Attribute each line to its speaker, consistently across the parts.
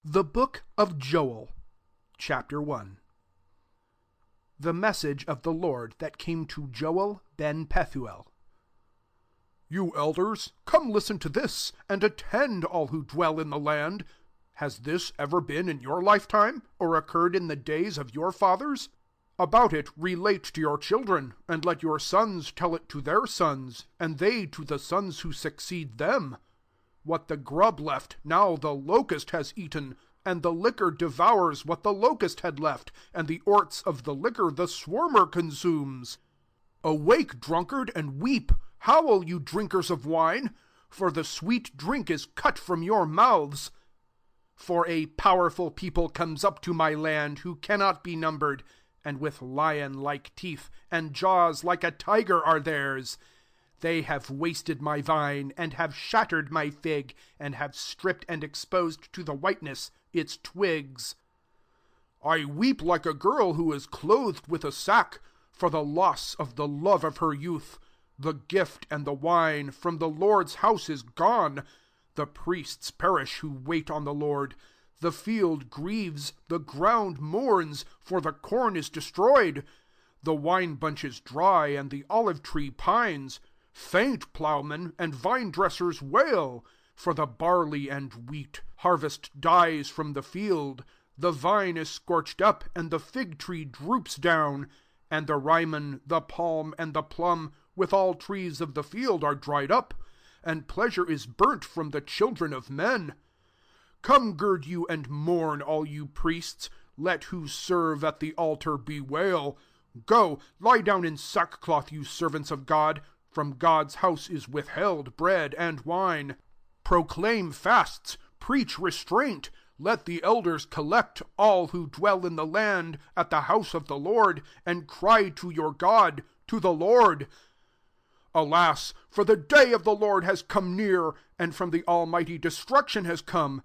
Speaker 1: The Book of Joel, chapter 1. The message of the Lord that came to Joel ben Pethuel. You elders, come listen to this, and attend, all who dwell in the land. Has this ever been in your lifetime, or occurred in the days of your fathers? About it relate to your children, and let your sons tell it to their sons, and they to the sons who succeed them. What the grub left, now the locust has eaten, and the liquor devours what the locust had left, and the orts of the liquor the swarmer consumes. Awake, drunkard, and weep. Howl, you drinkers of wine, for the sweet drink is cut from your mouths. For a powerful people comes up to my land, who cannot be numbered, and with lion-like teeth, and jaws like a tiger are theirs. They have wasted my vine, and have shattered my fig, and have stripped and exposed to the whiteness its twigs. I weep like a girl who is clothed with a sack, for the loss of the love of her youth. The gift and the wine from the Lord's house is gone. The priests perish who wait on the Lord. The field grieves, the ground mourns, for the corn is destroyed. The wine bunch is dry, and the olive tree pines. Faint plowmen and vine dressers wail, for the barley and wheat harvest dies from the field. The vine is scorched up, and the fig tree droops down, and the ryman, the palm, and the plum, with all trees of the field, are dried up, and pleasure is burnt from the children of men. Come, gird you and mourn, all you priests. Let who serve at the altar bewail. Go, lie down in sackcloth, you servants of God. From God's house is withheld bread and wine. Proclaim fasts, preach restraint. Let the elders collect, all who dwell in the land, at the house of the Lord, and cry to your God, to the Lord. Alas, for the day of the Lord has come near, and from the Almighty destruction has come.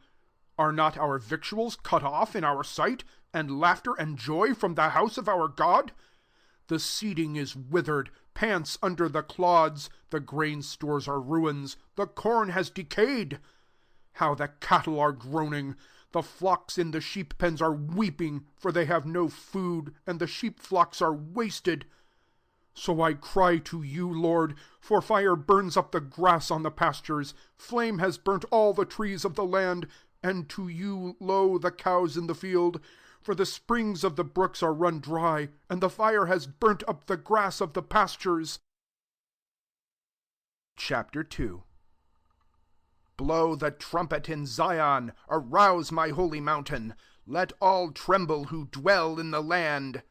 Speaker 1: Are not our victuals cut off in our sight, and laughter and joy from the house of our God? The seeding is withered, pants under the clods, the grain stores are ruins, the corn has decayed. How the cattle are groaning, the flocks in the sheep pens are weeping, for they have no food, and the sheep flocks are wasted. So I cry to you, Lord, for fire burns up the grass on the pastures, flame has burnt all the trees of the land, and to you low the cows in the field. For the springs of the brooks are run dry, and the fire has burnt up the grass of the pastures. Chapter 2. Blow the trumpet in Zion, arouse my holy mountain. Let all tremble who dwell in the land.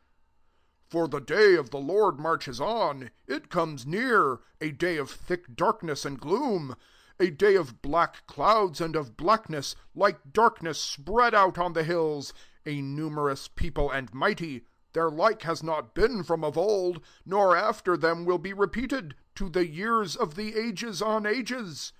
Speaker 1: For the day of the Lord marches on. It comes near, a day of thick darkness and gloom, a day of black clouds and of blackness, like darkness spread out on the hills, a numerous people and mighty. Their like has not been from of old, nor after them will be repeated, to the years of the ages on ages.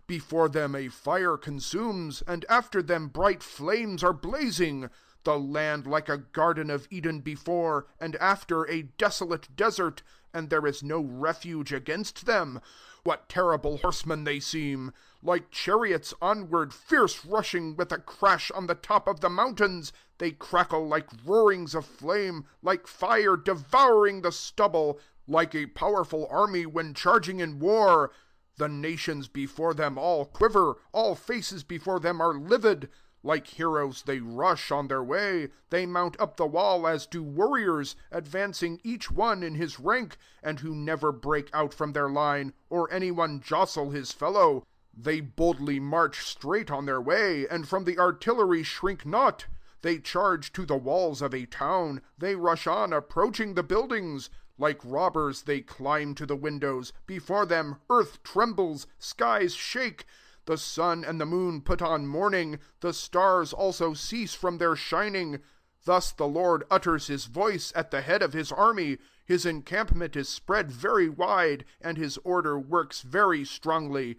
Speaker 1: Before them a fire consumes, and after them bright flames are blazing. The land like a garden of Eden before, and after a desolate desert, and there is no refuge against them. What terrible horsemen they seem! Like chariots onward, fierce rushing with a crash on the top of the mountains. They crackle like roarings of flame, like fire devouring the stubble, like a powerful army when charging in war. The nations before them all quiver, all faces before them are livid. Like heroes they rush on their way, they mount up the wall as do warriors, advancing each one in his rank, and who never break out from their line, or any one jostle his fellow. They boldly march straight on their way, and from the artillery shrink not. They charge to the walls of a town, they rush on approaching the buildings. Like robbers they climb to the windows, before them earth trembles, skies shake. The sun and the moon put on mourning, the stars also cease from their shining. Thus the Lord utters his voice at the head of his army. His encampment is spread very wide, and his order works very strongly.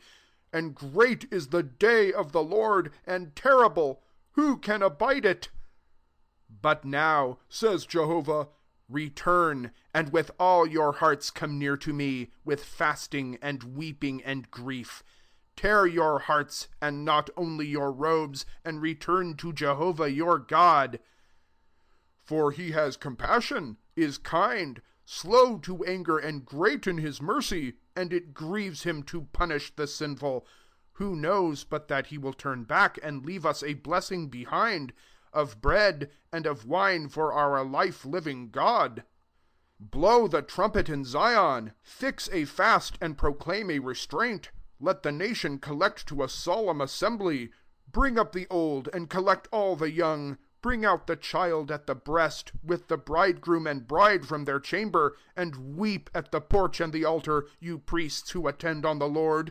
Speaker 1: And great is the day of the Lord, and terrible. Who can abide it? But now, says Jehovah, return, and with all your hearts come near to me, with fasting and weeping and grief. Tear your hearts, and not only your robes, and return to Jehovah your God. For he has compassion, is kind, slow to anger, and great in his mercy, and it grieves him to punish the sinful. Who knows but that he will turn back and leave us a blessing behind, of bread and of wine for our life-living God? Blow the trumpet in Zion, fix a fast and proclaim a restraint. Let the nation collect to a solemn assembly. Bring up the old and collect all the young. Bring out the child at the breast, with the bridegroom and bride from their chamber, and weep at the porch and the altar, you priests who attend on the Lord.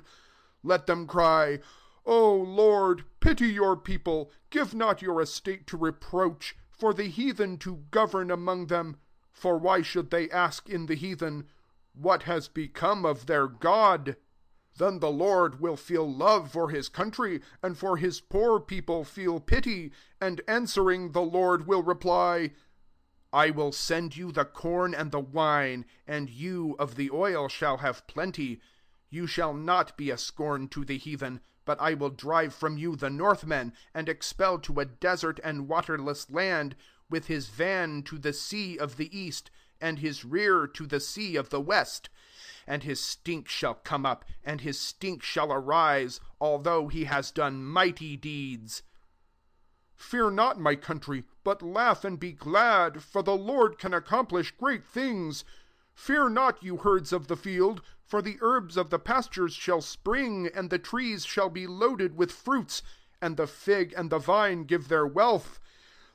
Speaker 1: Let them cry, O Lord, pity your people. Give not your estate to reproach, for the heathen to govern among them. For why should they ask in the heathen, what has become of their God? Then the Lord will feel love for his country, and for his poor people feel pity, and answering the Lord will reply, I will send you the corn and the wine, and you of the oil shall have plenty. You shall not be a scorn to the heathen, but I will drive from you the Northmen, and expel to a desert and waterless land, with his van to the sea of the east, and his rear to the sea of the west. And his stink shall come up, and his stink shall arise, although he has done mighty deeds. Fear not, my country, but laugh and be glad, for the Lord can accomplish great things. Fear not, you herds of the field, for the herbs of the pastures shall spring, and the trees shall be loaded with fruits, and the fig and the vine give their wealth.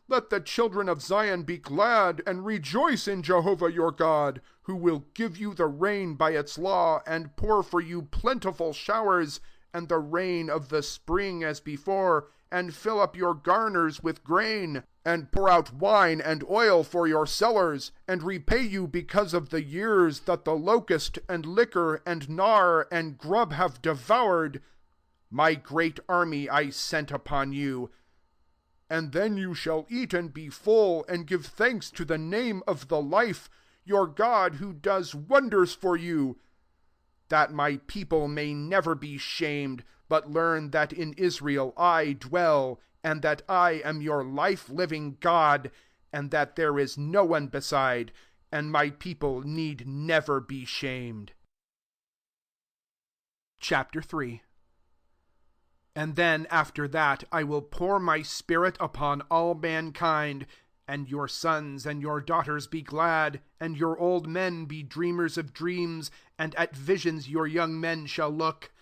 Speaker 1: Let the children of Zion be glad, and rejoice in Jehovah your God, who will give you the rain by its law, and pour for you plentiful showers, and the rain of the spring as before, and fill up your garners with grain, and pour out wine and oil for your cellars, and repay you because of the years that the locust and liquor and gnar and grub have devoured. My great army I sent upon you. And then you shall eat and be full, and give thanks to the name of the life, your God, who does wonders for you. That my people may never be shamed, but learn that in Israel I dwell, and that I am your life-living God, and that there is no one beside, and my people need never be shamed. Chapter 3. And then after that I will pour my spirit upon all mankind, and your sons and your daughters be glad, and your old men be dreamers of dreams, and at visions your young men shall look.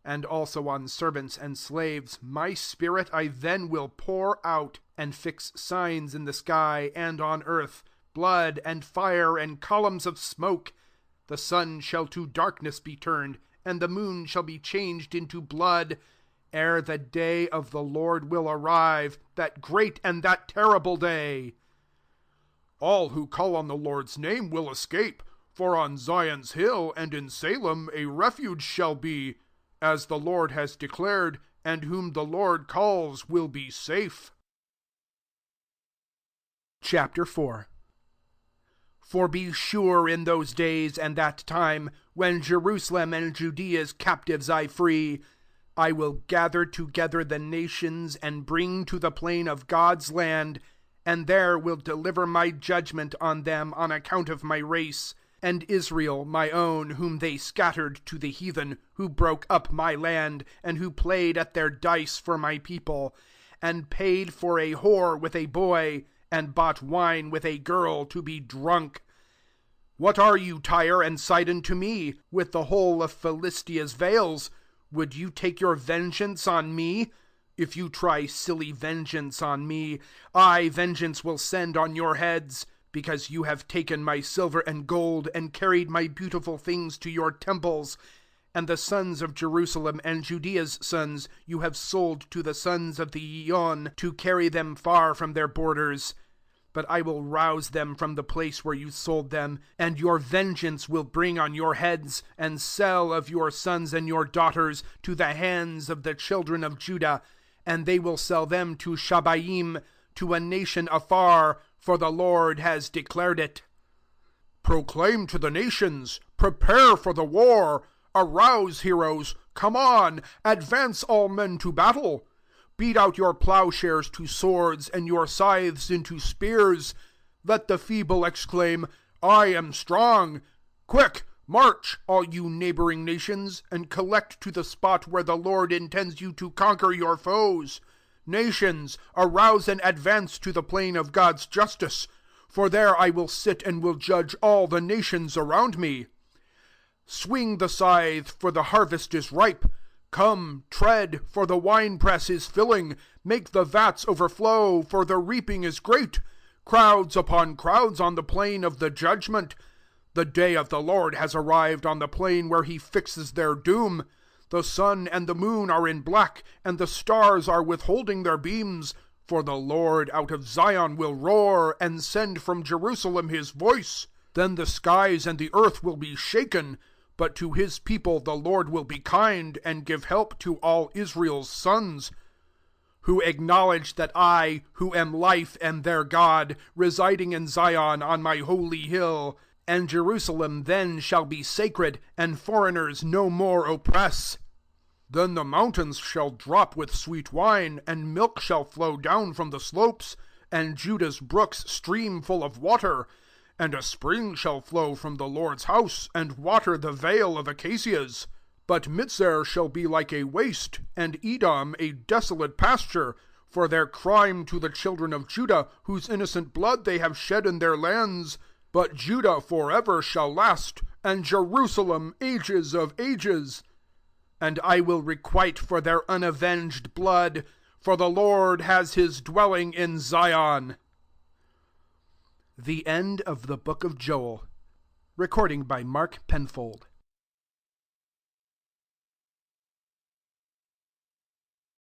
Speaker 1: And also on servants and slaves my spirit I then will pour out, and fix signs in the sky and on earth, blood and fire and columns of smoke. The sun shall to darkness be turned, and the moon shall be changed into blood, ere the day of the Lord will arrive, that great and that terrible day. All who call on the Lord's name will escape, for on Zion's hill and in Salem a refuge shall be, as the Lord has declared, and whom the Lord calls will be safe. Chapter 4. For be sure in those days and that time, when Jerusalem and Judea's captives I free, I will gather together the nations, and bring to the plain of God's land, and there will deliver my judgment on them on account of my race, and Israel my own, whom they scattered to the heathen, who broke up my land, and who played at their dice for my people, and paid for a whore with a boy, and bought wine with a girl to be drunk. What are you, Tyre and Sidon, to me, with the whole of Philistia's vales? Would you take your vengeance on me? If you try silly vengeance on me, I vengeance will send on your heads, because you have taken my silver and gold, and carried my beautiful things to your temples. And the sons of Jerusalem and Judea's sons you have sold to the sons of the Eion, to carry them far from their borders. But I will rouse them from the place where you sold them, and your vengeance will bring on your heads, and sell of your sons and your daughters to the hands of the children of Judah, and they will sell them to Shabaim, to a nation afar, for the Lord has declared it. Proclaim to the nations, prepare for the war. Arouse, heroes! Come on! Advance, all men, to battle! Beat out your plowshares to swords, and your scythes into spears. Let the feeble exclaim, I am strong. Quick, march, all you neighboring nations, and collect to the spot where the Lord intends you to conquer your foes. Nations, arouse and advance to the plain of God's justice, for there I will sit and will judge all the nations around me. Swing the scythe, for the harvest is ripe. Come, tread, for the winepress is filling. Make the vats overflow, for the reaping is great. Crowds upon crowds on the plain of the judgment. The day of the Lord has arrived on the plain where he fixes their doom. The sun and the moon are in black, and the stars are withholding their beams. For the Lord out of Zion will roar, and send from Jerusalem his voice. Then the skies and the earth will be shaken. But to his people the Lord will be kind, and give help to all Israel's sons, who acknowledge that I, who am life, am their God, residing in Zion on my holy hill. And Jerusalem then shall be sacred, and foreigners no more oppress. Then the mountains shall drop with sweet wine, and milk shall flow down from the slopes, and Judah's brooks stream full of water. And a spring shall flow from the Lord's house, and water the vale of acacias. But Mizar shall be like a waste, and Edom a desolate pasture, for their crime to the children of Judah, whose innocent blood they have shed in their lands. But Judah forever shall last, and Jerusalem ages of ages. And I will requite for their unavenged blood, for the Lord has his dwelling in Zion. The end of the book of Joel. Recording by Mark Penfold.